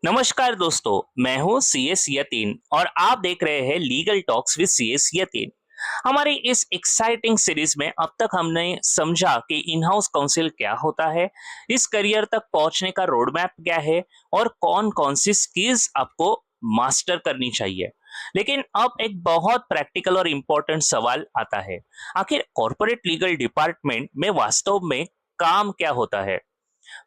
नमस्कार दोस्तों, मैं हूं सीएस यतीन और आप देख रहे हैं legal talks with CS Yatin. हमारी इस एक्साइटिंग सीरीज में अब तक हमने समझा कि इन हाउस काउंसिल क्या होता है, इस करियर तक पहुंचने का रोड मैप क्या है और कौन कौन सी स्किल्स आपको मास्टर करनी चाहिए। लेकिन अब एक बहुत प्रैक्टिकल और इम्पोर्टेंट सवाल आता है, आखिर कॉर्पोरेट लीगल डिपार्टमेंट में वास्तव में काम क्या होता है।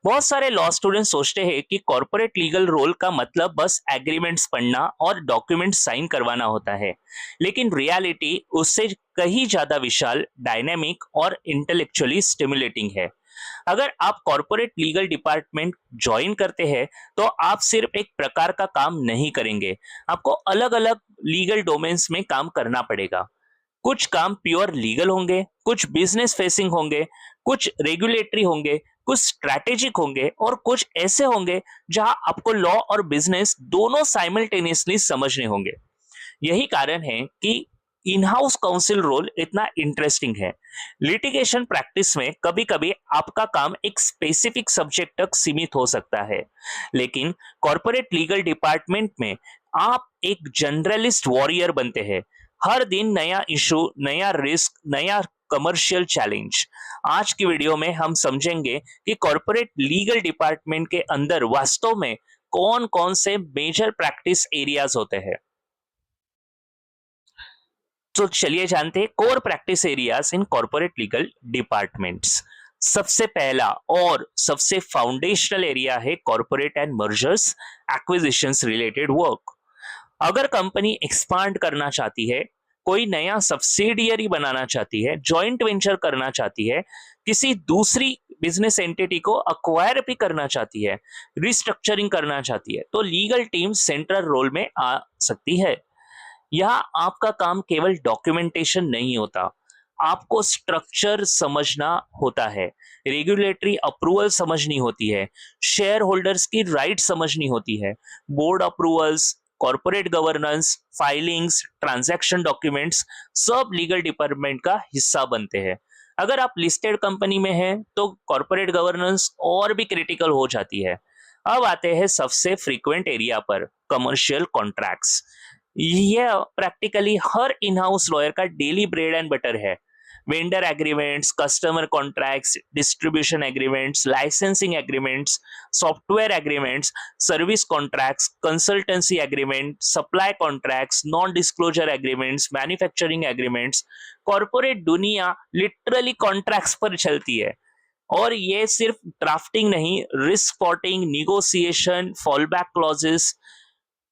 बहुत सारे लॉ स्टूडेंट सोचते हैं कि कॉर्पोरेट लीगल रोल का मतलब बस एग्रीमेंट्स पढ़ना और डॉक्यूमेंट साइन करवाना होता है, लेकिन रियलिटी उससे कहीं ज्यादा विशाल, डायनेमिक और इंटेलेक्चुअली स्टिमुलेटिंग है। अगर आप कॉर्पोरेट लीगल डिपार्टमेंट ज्वाइन करते हैं तो आप सिर्फ एक प्रकार का काम नहीं करेंगे, आपको अलग अलग लीगल डोमेन्स में काम करना पड़ेगा। कुछ काम प्योर लीगल होंगे, कुछ बिजनेस फेसिंग होंगे, कुछ रेगुलेटरी होंगे, कुछ स्ट्रैटेजिक होंगे और कुछ ऐसे होंगे जहां आपको लॉ और बिजनेस दोनों साइमल्टेनियसली समझने होंगे। यही कारण है कि इन हाउस काउंसिल रोल इतना इंटरेस्टिंग है। लिटिगेशन प्रैक्टिस में कभी कभी आपका काम एक स्पेसिफिक सब्जेक्ट तक सीमित हो सकता है, लेकिन कॉर्पोरेट लीगल डिपार्टमेंट में आप एक जनरलिस्ट वॉरियर बनते हैं। हर दिन नया इशू, नया रिस्क, नया कमर्शियल चैलेंज। आज की वीडियो में हम समझेंगे कि कॉर्पोरेट लीगल डिपार्टमेंट के अंदर वास्तव में कौन कौन से मेजर प्रैक्टिस एरियाज होते हैं। तो चलिए जानते हैं core practice areas in corporate legal departments. सबसे पहला और सबसे फाउंडेशनल एरिया है corporate and mergers acquisitions related work. अगर कंपनी एक्सपांड करना चाहती है, कोई नया सब्सिडियरी बनाना चाहती है, जॉइंट वेंचर करना चाहती है, किसी दूसरी बिजनेस एंटिटी को अक्वायर भी करना चाहती है, रिस्ट्रक्चरिंग करना चाहती है, तो लीगल टीम सेंट्रल रोल में आ सकती है। यहाँ आपका काम केवल डॉक्यूमेंटेशन नहीं होता, आपको स्ट्रक्चर समझना होता है, रेगुलेटरी अप्रूवल समझनी होती है, शेयर होल्डर्स की राइट समझनी होती है, board approvals, corporate governance, filings, transaction documents सब लीगल डिपार्टमेंट का हिस्सा बनते हैं। अगर आप लिस्टेड कंपनी में हैं तो कॉर्पोरेट गवर्नेंस और भी क्रिटिकल हो जाती है। अब आते हैं सबसे फ्रीक्वेंट एरिया पर, कमर्शियल कॉन्ट्रैक्ट्स। यह प्रैक्टिकली हर इन हाउस लॉयर का डेली ब्रेड एंड बटर है। Vendor agreements, customer contracts, distribution agreements, licensing agreements, software agreements, service contracts, consultancy agreement, supply contracts, non disclosure agreements, manufacturing agreements. Corporate दुनिया literally contracts पर चलती है। और ये सिर्फ drafting नहीं, risk spotting, negotiation, fallback clauses,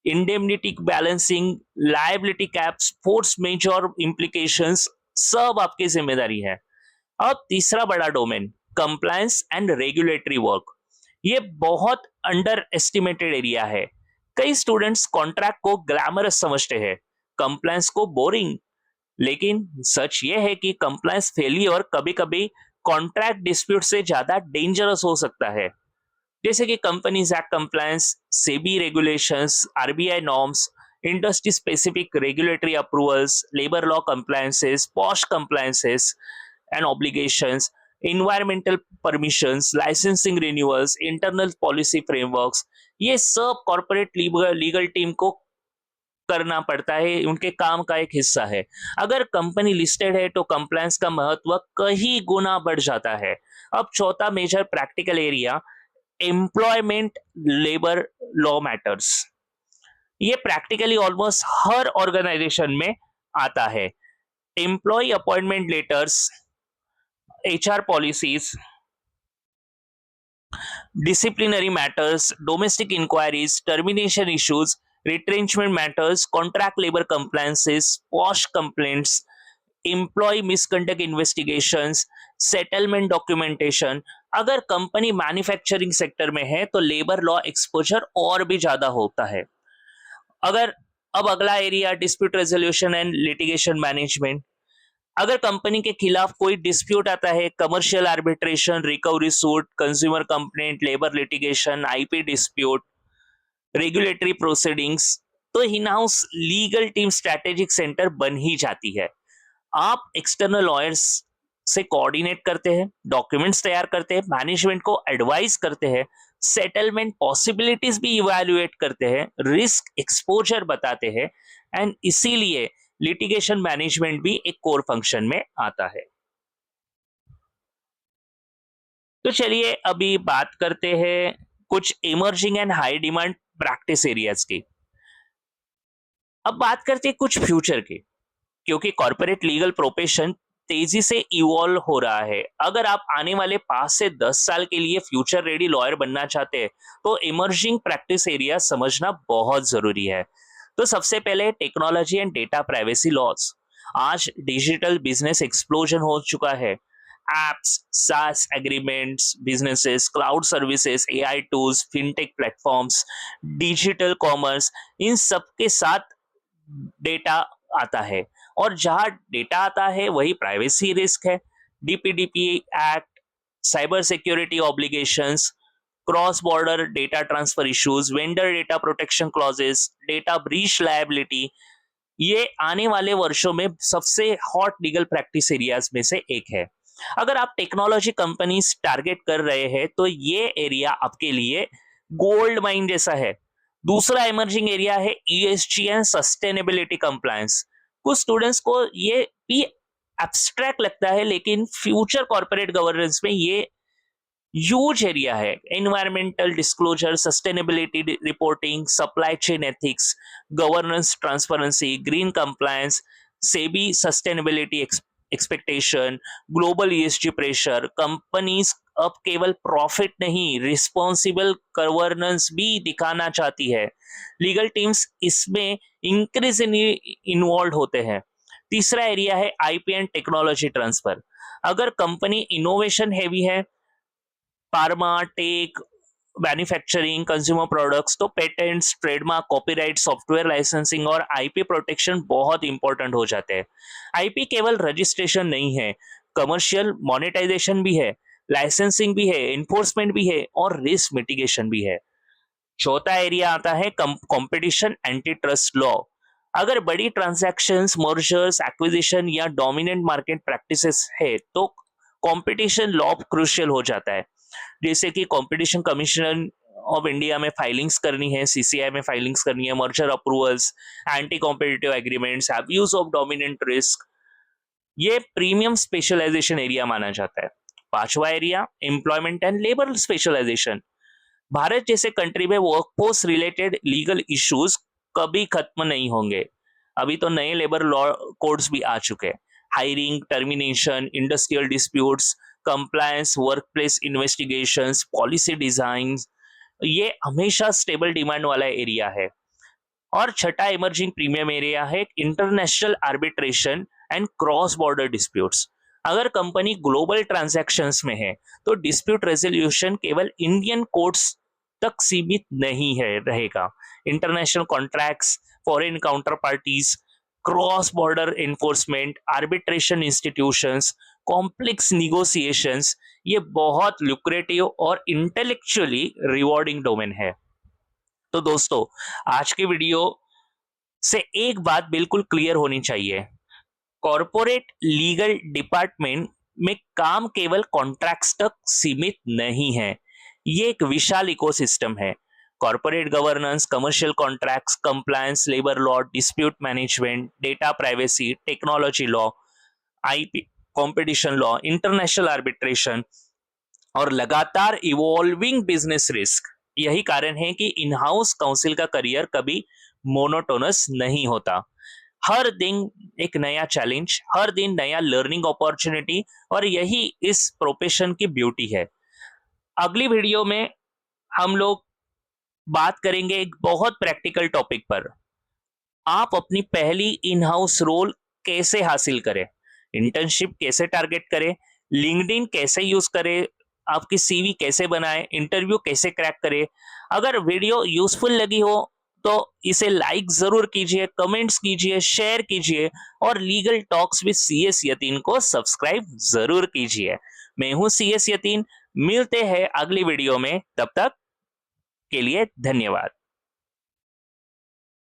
indemnity balancing, liability caps, force majeure implications सब आपकी जिम्मेदारी है। अब तीसरा बड़ा domain, compliance and regulatory work. ये बहुत अंडर एस्टिमेटेड एरिया है। कई स्टूडेंट्स कॉन्ट्रैक्ट को ग्लैमरस समझते हैं, कंप्लायंस को बोरिंग। लेकिन सच ये है कि कंप्लायंस फेलियर कभी कभी कॉन्ट्रैक्ट डिस्प्यूट से ज्यादा डेंजरस हो सकता है। जैसे कि companies act compliance, SEBI regulations, RBI norms, industry specific regulatory approvals, labour law compliances, posh compliances and obligations, environmental permissions, licensing renewals, internal policy frameworks, ये सब कॉर्पोरेट लीगल टीम को करना पड़ता है, उनके काम का एक हिस्सा है। अगर कंपनी लिस्टेड है तो कंप्लायंस का महत्व कहीं गुना बढ़ जाता है। अब चौथा major practical area, employment labour law matters. ये प्रैक्टिकली ऑलमोस्ट हर ऑर्गेनाइजेशन में आता है। Employee appointment letters, HR policies, disciplinary matters, domestic inquiries, termination issues, retrenchment matters, contract labor compliances, posh complaints, employee misconduct investigations, settlement documentation। अगर company manufacturing sector में है तो labour law exposure और भी ज्यादा होता है। अगर अब अगला area, dispute resolution and litigation management. अगर कंपनी के खिलाफ कोई डिस्प्यूट आता है, commercial arbitration, recovery suit, consumer complaint, labour litigation, IP dispute, regulatory proceedings, तो in house legal team strategic centre बन ही जाती है। आप एक्सटर्नल लॉयर्स से कोऑर्डिनेट करते हैं, डॉक्यूमेंट्स तैयार करते हैं, मैनेजमेंट को एडवाइस करते हैं, सेटलमेंट पॉसिबिलिटीज भी इवैल्यूएट करते हैं, रिस्क एक्सपोजर बताते हैं, एंड इसीलिए लिटिगेशन मैनेजमेंट भी एक कोर फंक्शन में आता है। तो चलिए अभी बात करते हैं कुछ emerging and high demand practice areas की। अब बात करते हैं कुछ फ्यूचर की, क्योंकि कॉर्पोरेट लीगल प्रोफेशन तेजी से इवॉल्व हो रहा है। अगर आप आने वाले 5 से 10 साल के लिए फ्यूचर रेडी लॉयर बनना चाहते हैं तो इमर्जिंग प्रैक्टिस एरिया समझना बहुत जरूरी है। तो सबसे पहले technology and data privacy laws. आज डिजिटल बिजनेस एक्सप्लोजन हो चुका है। Apps, SaaS agreements, businesses, cloud services, AI tools, fintech platforms, digital commerce, इन सब के साथ डेटा आता है, और जहां डेटा आता है वही प्राइवेसी रिस्क है। DPDP act, cyber security obligations, cross border data transfer issues, vendor data protection clauses, data breach liability, ये आने वाले वर्षों में सबसे हॉट लीगल प्रैक्टिस एरियाज में से एक है। अगर आप टेक्नोलॉजी कंपनीज टारगेट कर रहे हैं तो ये एरिया आपके लिए गोल्ड माइन जैसा है। दूसरा इमर्जिंग एरिया है ESG एंड सस्टेनेबिलिटी कंप्लायंस। कुछ स्टूडेंट्स को ये भी एब्स्ट्रैक्ट लगता है, लेकिन फ्यूचर कॉर्पोरेट गवर्नेंस में ये ह्यूज एरिया है। Environmental disclosure, sustainability reporting, supply chain ethics, governance transparency, green compliance, SEBI sustainability expectation, global ESG pressure. Companies अब केवल प्रॉफिट नहीं, रिस्पॉन्सिबल गवर्नेंस भी दिखाना चाहती है। लीगल टीम्स इसमें इंक्रीजिंगली इन्वॉल्व होते हैं। तीसरा एरिया है IP एंड टेक्नोलॉजी ट्रांसफर। अगर कंपनी इनोवेशन हैवी है, pharma, tech, manufacturing, consumer products, तो patents, trademark, copyright, software licensing और IP प्रोटेक्शन बहुत इंपॉर्टेंट हो जाते हैं। IP केवल रजिस्ट्रेशन नहीं है, कमर्शियल मोनेटाइजेशन भी है, लाइसेंसिंग भी है, एनफोर्समेंट भी है और रिस्क मिटिगेशन भी है। चौथा एरिया आता है कंपटीशन एंटी ट्रस्ट लॉ। अगर बड़ी ट्रांजैक्शंस, मर्जर्स, एक्विजिशन या डोमिनेंट मार्केट प्रैक्टिसेस है तो कंपटीशन लॉ क्रूशियल हो जाता है। जैसे कि कंपटीशन कमीशन ऑफ इंडिया में फाइलिंग्स करनी है, CCI में फाइलिंग्स करनी है, merger approvals, anti competitive agreements, abuse of dominant risk, ये प्रीमियम स्पेशलाइजेशन एरिया माना जाता है। पांचवा area employment and labour specialisation. Bharat जैसे कंट्री में वर्कफोर्स रिलेटेड लीगल इश्यूज कभी खत्म नहीं होंगे। अभी तो नए लेबर लॉ कोड्स भी आ चुके हैं। Hiring, termination, industrial disputes, compliance, workplace investigations, policy design, ये हमेशा स्टेबल डिमांड वाला एरिया है। और छठा इमर्जिंग प्रीमियम एरिया है international arbitration and cross border disputes. अगर कंपनी ग्लोबल ट्रांजैक्शंस में है तो डिस्प्यूट रेजोल्यूशन केवल इंडियन कोर्ट्स तक सीमित नहीं है रहेगा। International contracts, foreign counter parties, cross border enforcement, arbitration institutions, complex negotiations, ये बहुत लुक्रेटिव और इंटेलेक्चुअली रिवॉर्डिंग डोमेन है। तो दोस्तों, आज के वीडियो से एक बात बिल्कुल क्लियर होनी चाहिए, कॉर्पोरेट लीगल डिपार्टमेंट में काम केवल कॉन्ट्रैक्ट्स तक सीमित नहीं है, ये एक विशाल इकोसिस्टम है। Corporate governance, commercial contracts, compliance, labour law, dispute management, data privacy, technology law, IP, competition law, international arbitration और लगातार इवॉल्विंग बिजनेस रिस्क। यही कारण है कि इन हाउस काउंसिल का करियर कभी मोनोटोनस नहीं होता। हर दिन एक नया चैलेंज, हर दिन नया लर्निंग अपॉर्चुनिटी, और यही इस प्रोफेशन की ब्यूटी है। अगली वीडियो में हम लोग बात करेंगे एक बहुत प्रैक्टिकल टॉपिक पर, आप अपनी पहली इन हाउस रोल कैसे हासिल करें, इंटर्नशिप कैसे टारगेट करें, लिंक्डइन कैसे यूज करें, आपकी CV कैसे बनाएं, इंटरव्यू कैसे क्रैक करें। अगर वीडियो यूजफुल लगी हो तो इसे लाइक जरूर कीजिए, कमेंट्स कीजिए, शेयर कीजिए और legal talks with CS Yatin को सब्सक्राइब जरूर कीजिए। मैं हूं CS यतीन, मिलते हैं अगली वीडियो में, तब तक के लिए धन्यवाद।